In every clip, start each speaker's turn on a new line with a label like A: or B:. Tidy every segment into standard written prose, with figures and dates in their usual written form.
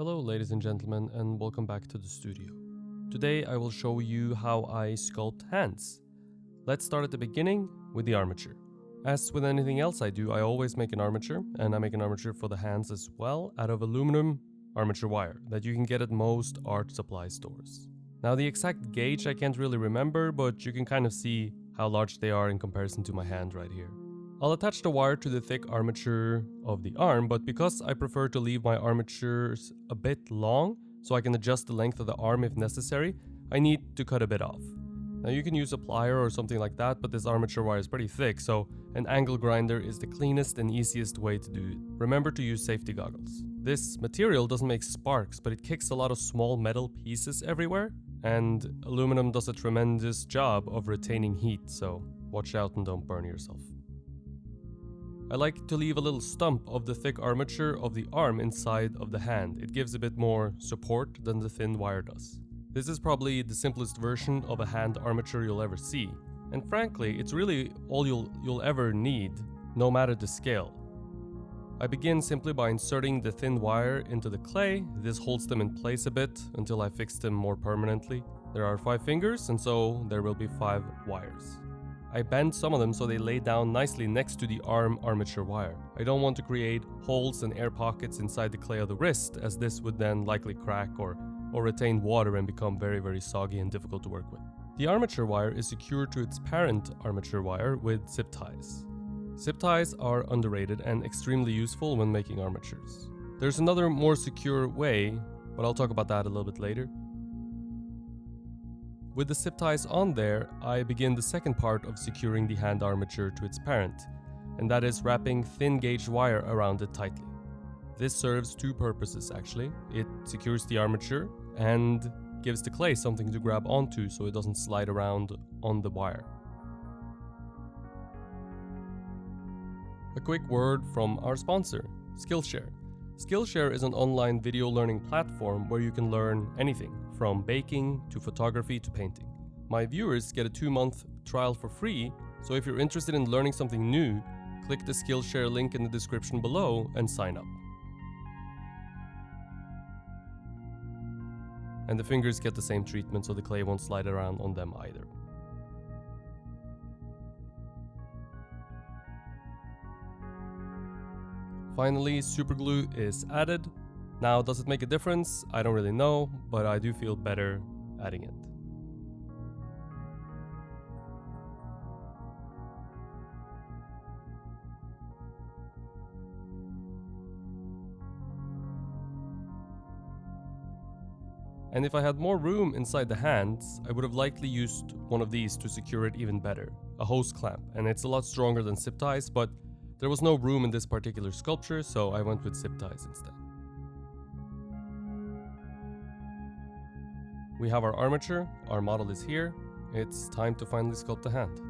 A: Hello ladies and gentlemen, and welcome back to the studio. Today I will show you how I sculpt hands. Let's start at the beginning with the armature. As with anything else I do, I always make an armature, and I make an armature for the hands as well out of aluminum armature wire that you can get at most art supply stores. Now the exact gauge I can't really remember, but you can kind of see how large they are in comparison to my hand right here. I'll attach the wire to the thick armature of the arm, but because I prefer to leave my armatures a bit long so I can adjust the length of the arm if necessary, I need to cut a bit off. Now you can use a plier or something like that, but this armature wire is pretty thick, so an angle grinder is the cleanest and easiest way to do it. Remember to use safety goggles. This material doesn't make sparks, but it kicks a lot of small metal pieces everywhere, and aluminum does a tremendous job of retaining heat, so watch out and don't burn yourself. I like to leave a little stump of the thick armature of the arm inside of the hand. It gives a bit more support than the thin wire does. This is probably the simplest version of a hand armature you'll ever see. And frankly, it's really all you'll ever need, no matter the scale. I begin simply by inserting the thin wire into the clay. This holds them in place a bit until I fix them more permanently. There are 5 fingers, and so there will be 5 wires. I bend some of them so they lay down nicely next to the arm armature wire. I don't want to create holes and air pockets inside the clay of the wrist, as this would then likely crack or retain water and become very soggy and difficult to work with. The armature wire is secured to its parent armature wire with zip ties. Zip ties are underrated and extremely useful when making armatures. There's another more secure way, but I'll talk about that a little bit later. With the zip ties on there, I begin the second part of securing the hand armature to its parent, and that is wrapping thin gauge wire around it tightly. This serves 2 purposes actually. It secures the armature and gives the clay something to grab onto so it doesn't slide around on the wire. A quick word from our sponsor, Skillshare. Skillshare is an online video learning platform where you can learn anything, from baking to photography to painting. My viewers get a 2-month trial for free, so if you're interested in learning something new, click the Skillshare link in the description below and sign up. And the fingers get the same treatment, so the clay won't slide around on them either. Finally, superglue is added. Now, does it make a difference? I don't really know, but I do feel better adding it. And if I had more room inside the hands, I would have likely used one of these to secure it even better, a hose clamp, and it's a lot stronger than zip ties, but there was no room in this particular sculpture, so I went with zip ties instead. We have our armature, our model is here. It's time to finally sculpt the hand.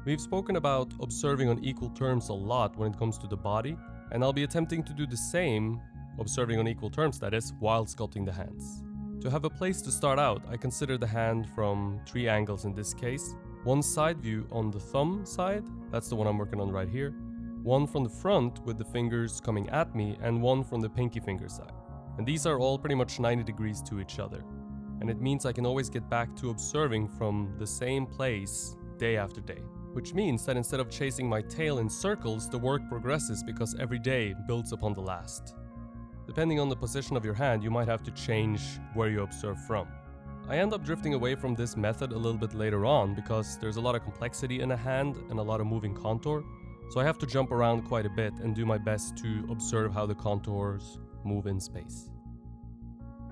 A: We've spoken about observing on equal terms a lot when it comes to the body, and I'll be attempting to do the same, observing on equal terms that is, while sculpting the hands. To have a place to start out, I consider the hand from 3 angles in this case. One side view on the thumb side, that's the one I'm working on right here. One from the front with the fingers coming at me, and one from the pinky finger side. And these are all pretty much 90 degrees to each other. And it means I can always get back to observing from the same place day after day. Which means that instead of chasing my tail in circles, the work progresses because every day builds upon the last. Depending on the position of your hand, you might have to change where you observe from. I end up drifting away from this method a little bit later on because there's a lot of complexity in a hand and a lot of moving contour. So I have to jump around quite a bit and do my best to observe how the contours move in space.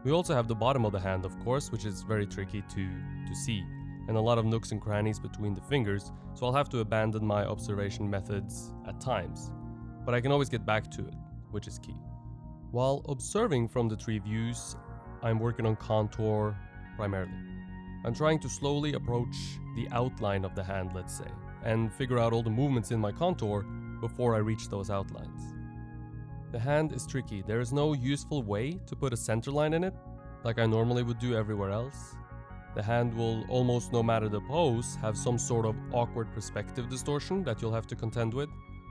A: We also have the bottom of the hand, of course, which is very tricky to see, and a lot of nooks and crannies between the fingers, so I'll have to abandon my observation methods at times. But I can always get back to it, which is key. While observing from the 3 views, I'm working on contour primarily. I'm trying to slowly approach the outline of the hand, let's say, and figure out all the movements in my contour before I reach those outlines. The hand is tricky. There is no useful way to put a center line in it, like I normally would do everywhere else. The hand will, almost no matter the pose, have some sort of awkward perspective distortion that you'll have to contend with.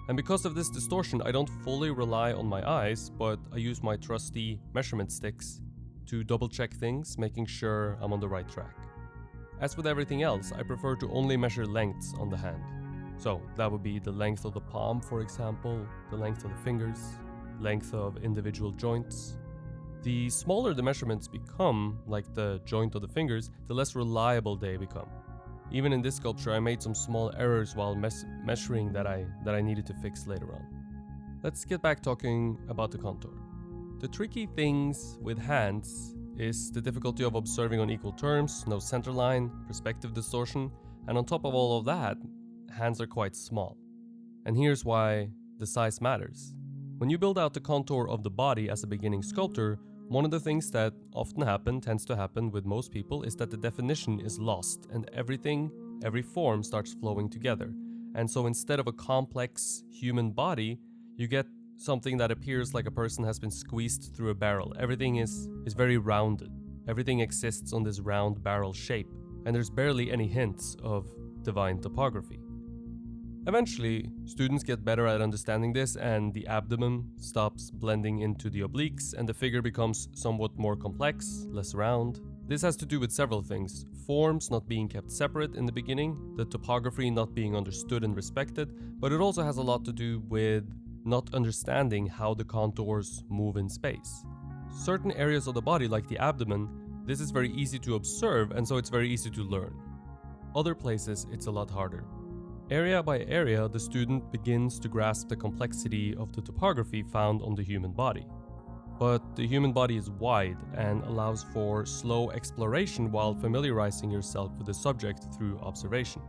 A: And because of this distortion, I don't fully rely on my eyes, but I use my trusty measurement sticks to double check things, making sure I'm on the right track. As with everything else, I prefer to only measure lengths on the hand. So that would be the length of the palm, for example, the length of the fingers, length of individual joints. The smaller the measurements become, like the joint of the fingers, the less reliable they become. Even in this sculpture, I made some small errors while measuring that I needed to fix later on. Let's get back talking about the contour. The tricky things with hands is the difficulty of observing on equal terms, no centerline, perspective distortion, and on top of all of that, hands are quite small. And here's why the size matters. When you build out the contour of the body as a beginning sculptor, one of the things that tends to happen with most people, is that the definition is lost and every form starts flowing together. And so instead of a complex human body, you get something that appears like a person has been squeezed through a barrel. Everything is very rounded. Everything exists on this round barrel shape, and there's barely any hints of divine topography. Eventually, students get better at understanding this, and the abdomen stops blending into the obliques, and the figure becomes somewhat more complex, less round. This has to do with several things: forms not being kept separate in the beginning, the topography not being understood and respected, but it also has a lot to do with not understanding how the contours move in space. Certain areas of the body, like the abdomen, this is very easy to observe, and so it's very easy to learn. Other places, it's a lot harder. Area by area, the student begins to grasp the complexity of the topography found on the human body. But the human body is wide and allows for slow exploration while familiarizing yourself with the subject through observation.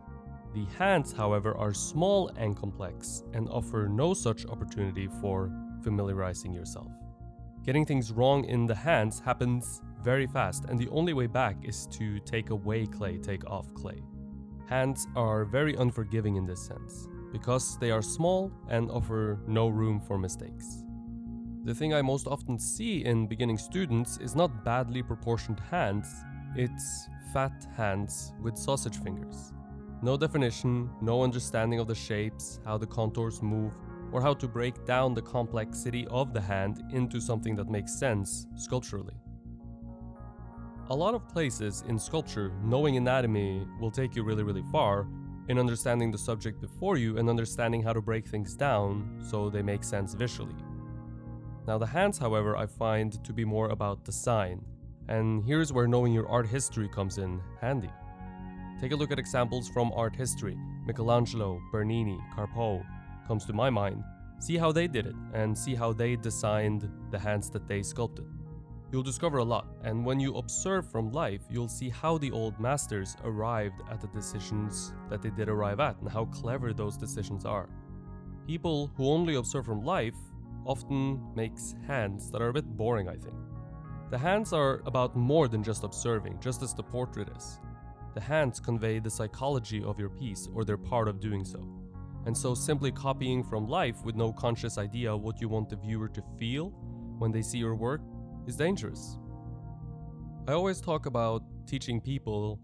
A: The hands, however, are small and complex and offer no such opportunity for familiarizing yourself. Getting things wrong in the hands happens very fast, and the only way back is to take away clay, take off clay. Hands are very unforgiving in this sense, because they are small and offer no room for mistakes. The thing I most often see in beginning students is not badly proportioned hands, it's fat hands with sausage fingers. No definition, no understanding of the shapes, how the contours move, or how to break down the complexity of the hand into something that makes sense sculpturally. A lot of places in sculpture, knowing anatomy will take you really far in understanding the subject before you and understanding how to break things down so they make sense visually. Now the hands, however, I find to be more about design, and here's where knowing your art history comes in handy. Take a look at examples from art history. Michelangelo, Bernini, Carpeaux comes to my mind. See how they did it, and see how they designed the hands that they sculpted. You'll discover a lot, and when you observe from life, you'll see how the old masters arrived at the decisions that they did arrive at, and how clever those decisions are. People who only observe from life often makes hands that are a bit boring, I think. The hands are about more than just observing, just as the portrait is. The hands convey the psychology of your piece, or they're part of doing so. And so simply copying from life with no conscious idea of what you want the viewer to feel when they see your work is dangerous. I always talk about teaching people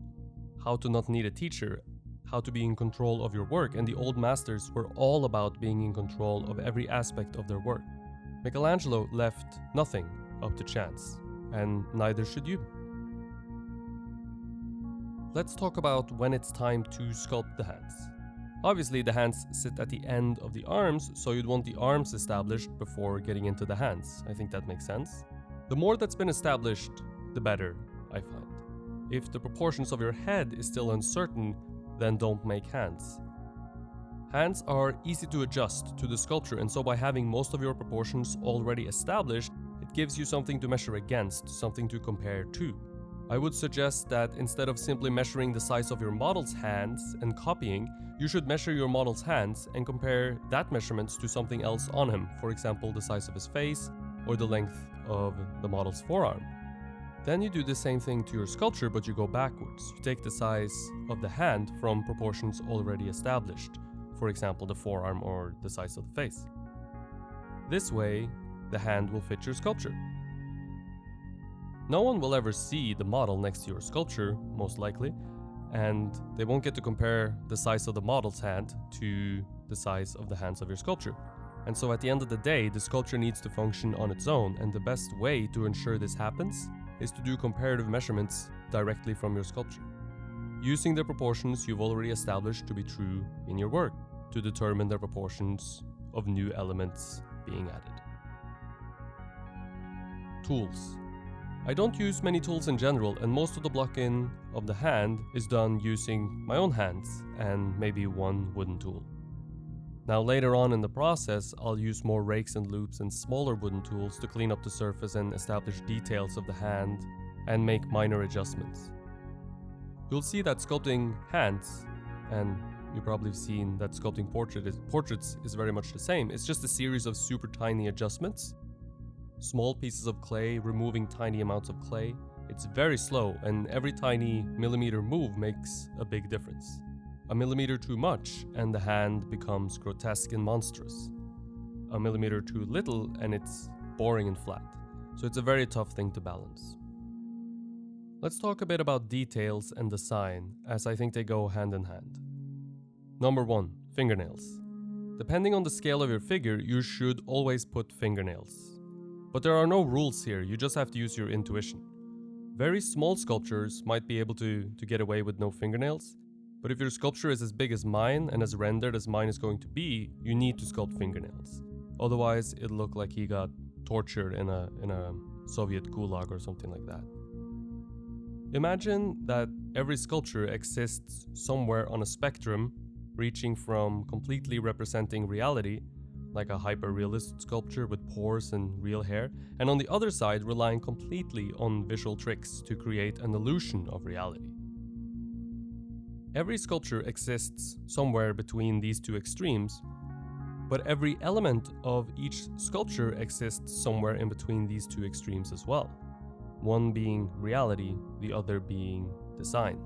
A: how to not need a teacher, how to be in control of your work, and the old masters were all about being in control of every aspect of their work. Michelangelo left nothing up to chance, and neither should you. Let's talk about when it's time to sculpt the hands. Obviously, the hands sit at the end of the arms, so you'd want the arms established before getting into the hands. I think that makes sense. The more that's been established, the better, I find. If the proportions of your head is still uncertain, then don't make hands. Hands are easy to adjust to the sculpture, and so by having most of your proportions already established, it gives you something to measure against, something to compare to. I would suggest that instead of simply measuring the size of your model's hands and copying, you should measure your model's hands and compare that measurements to something else on him, for example the size of his face or the length of the model's forearm. Then you do the same thing to your sculpture, but you go backwards. You take the size of the hand from proportions already established, for example the forearm or the size of the face. This way, the hand will fit your sculpture. No one will ever see the model next to your sculpture, most likely, and they won't get to compare the size of the model's hand to the size of the hands of your sculpture. And so at the end of the day, the sculpture needs to function on its own, and the best way to ensure this happens is to do comparative measurements directly from your sculpture, using the proportions you've already established to be true in your work to determine the proportions of new elements being added. Tools. I don't use many tools in general, and most of the blocking of the hand is done using my own hands and maybe one wooden tool. Now later on in the process, I'll use more rakes and loops and smaller wooden tools to clean up the surface and establish details of the hand and make minor adjustments. You'll see that sculpting hands, and you probably have seen that sculpting portraits is very much the same. It's just a series of super tiny adjustments. Small pieces of clay, removing tiny amounts of clay. It's very slow, and every tiny millimeter move makes a big difference. A millimeter too much and the hand becomes grotesque and monstrous. A millimeter too little and it's boring and flat. So it's a very tough thing to balance. Let's talk a bit about details and design, as I think they go hand in hand. Number 1, fingernails. Depending on the scale of your figure, you should always put fingernails. But there are no rules here, you just have to use your intuition. Very small sculptures might be able to get away with no fingernails, but if your sculpture is as big as mine and as rendered as mine is going to be, you need to sculpt fingernails. Otherwise, it'll look like he got tortured in a Soviet gulag or something like that. Imagine that every sculpture exists somewhere on a spectrum reaching from completely representing reality, like a hyper-realist sculpture with pores and real hair, and on the other side relying completely on visual tricks to create an illusion of reality. Every sculpture exists somewhere between these two extremes, but every element of each sculpture exists somewhere in between these two extremes as well. One being reality, the other being design.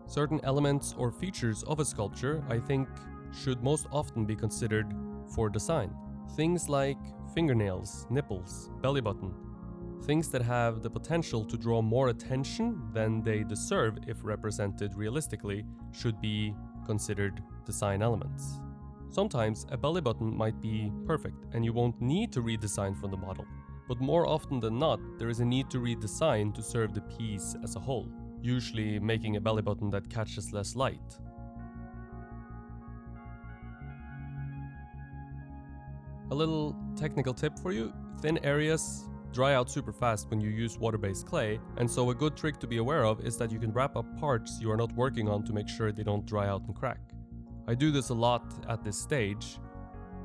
A: Certain elements or features of a sculpture, I think, should most often be considered for design. Things like fingernails, nipples, belly button. Things that have the potential to draw more attention than they deserve if represented realistically should be considered design elements. Sometimes a belly button might be perfect and you won't need to redesign from the model, but more often than not, there is a need to redesign to serve the piece as a whole, usually making a belly button that catches less light. A little technical tip for you: thin areas dry out super fast when you use water-based clay, and so a good trick to be aware of is that you can wrap up parts you are not working on to make sure they don't dry out and crack. I do this a lot at this stage,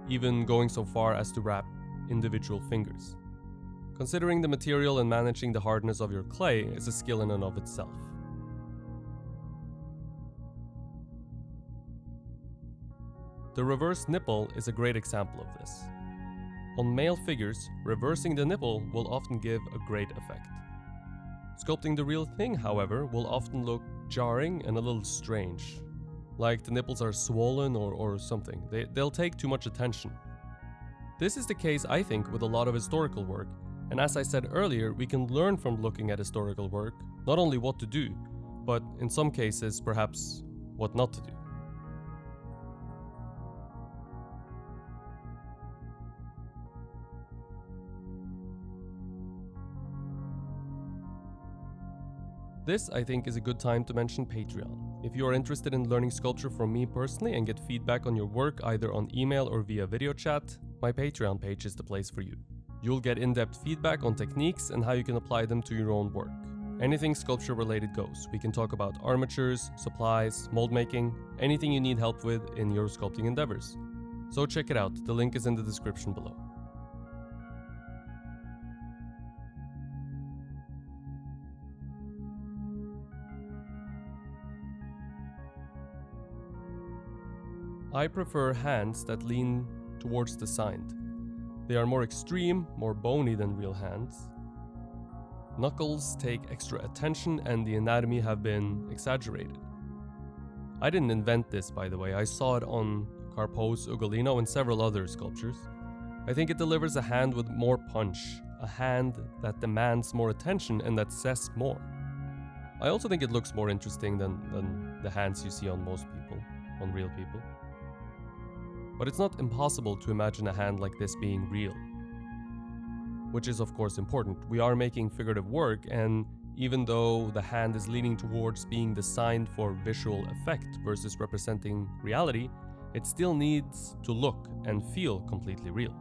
A: even going so far as to wrap individual fingers. Considering the material and managing the hardness of your clay is a skill in and of itself. The reverse nipple is a great example of this. On male figures, reversing the nipple will often give a great effect. Sculpting the real thing, however, will often look jarring and a little strange, like the nipples are swollen or something. They'll take too much attention. This is the case, I think, with a lot of historical work, and as I said earlier, we can learn from looking at historical work not only what to do, but in some cases, perhaps what not to do. This, I think, is a good time to mention Patreon. If you are interested in learning sculpture from me personally and get feedback on your work either on email or via video chat, my Patreon page is the place for you. You'll get in-depth feedback on techniques and how you can apply them to your own work. Anything sculpture related goes. We can talk about armatures, supplies, mold making, anything you need help with in your sculpting endeavors. So check it out, the link is in the description below. I prefer hands that lean towards designed. They are more extreme, more bony than real hands. Knuckles take extra attention and the anatomy have been exaggerated. I didn't invent this, by the way. I saw it on Carpo's Ugolino and several other sculptures. I think it delivers a hand with more punch, a hand that demands more attention and that says more. I also think it looks more interesting than the hands you see on most people, on real people. But it's not impossible to imagine a hand like this being real, which is of course important. We are making figurative work, and even though the hand is leaning towards being designed for visual effect versus representing reality, it still needs to look and feel completely real.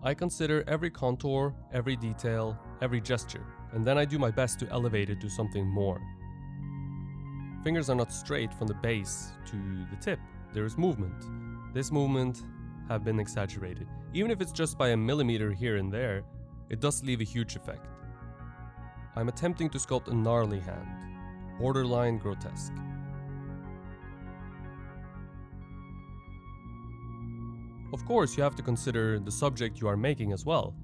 A: I consider every contour, every detail, every gesture, and then I do my best to elevate it to something more. Fingers are not straight from the base to the tip. There is movement. This movement have been exaggerated. Even if it's just by a millimeter here and there, it does leave a huge effect. I'm attempting to sculpt a gnarly hand, borderline grotesque. Of course, you have to consider the subject you are making as well.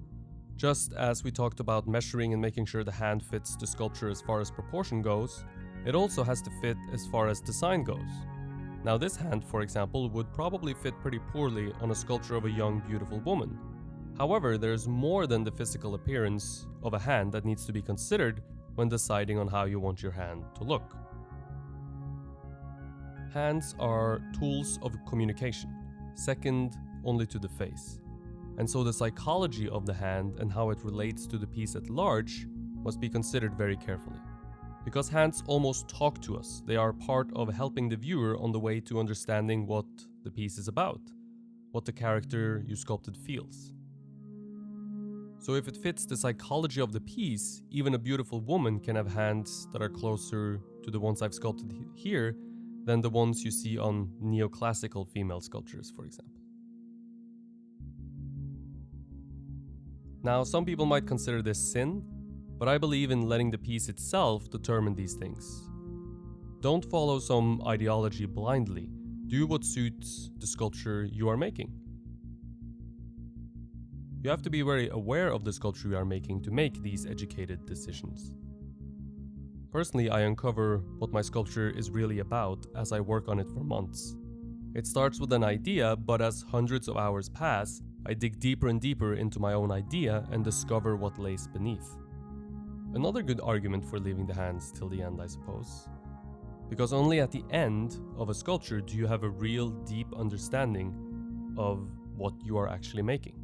A: Just as we talked about measuring and making sure the hand fits the sculpture as far as proportion goes, it also has to fit as far as design goes. Now this hand, for example, would probably fit pretty poorly on a sculpture of a young, beautiful woman. However, there's more than the physical appearance of a hand that needs to be considered when deciding on how you want your hand to look. Hands are tools of communication, second only to the face. And so the psychology of the hand and how it relates to the piece at large must be considered very carefully. Because hands almost talk to us, they are part of helping the viewer on the way to understanding what the piece is about, what the character you sculpted feels. So if it fits the psychology of the piece, even a beautiful woman can have hands that are closer to the ones I've sculpted here than the ones you see on neoclassical female sculptures, for example. Now, some people might consider this sin, but I believe in letting the piece itself determine these things. Don't follow some ideology blindly. Do what suits the sculpture you are making. You have to be very aware of the sculpture you are making to make these educated decisions. Personally, I uncover what my sculpture is really about as I work on it for months. It starts with an idea, but as hundreds of hours pass, I dig deeper and deeper into my own idea and discover what lays beneath. Another good argument for leaving the hands till the end, I suppose. Because only at the end of a sculpture do you have a real deep understanding of what you are actually making.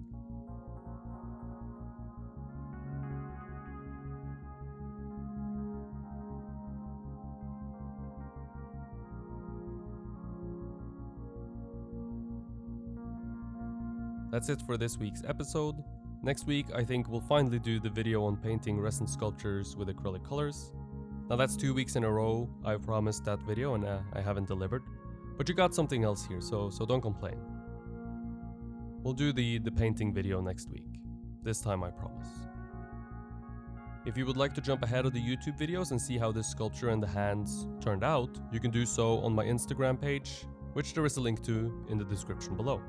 A: That's it for this week's episode. Next week, I think we'll finally do the video on painting resin sculptures with acrylic colors. Now that's 2 weeks in a row I've promised that video and I haven't delivered. But you got something else here, so don't complain. We'll do the painting video next week. This time I promise. If you would like to jump ahead of the YouTube videos and see how this sculpture and the hands turned out, you can do so on my Instagram page, which there is a link to in the description below.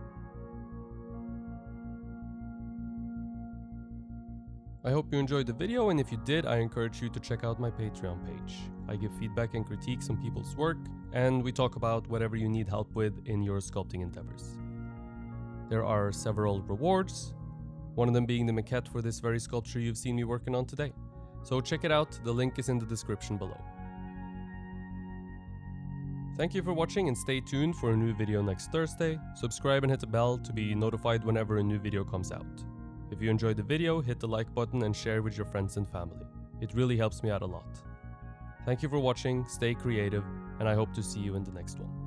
A: I hope you enjoyed the video, and if you did, I encourage you to check out my Patreon page. I give feedback and critiques on people's work, and we talk about whatever you need help with in your sculpting endeavors. There are several rewards, one of them being the maquette for this very sculpture you've seen me working on today. So check it out, the link is in the description below. Thank you for watching, and stay tuned for a new video next Thursday. Subscribe and hit the bell to be notified whenever a new video comes out. If you enjoyed the video, hit the like button and share with your friends and family. It really helps me out a lot. Thank you for watching, stay creative, and I hope to see you in the next one.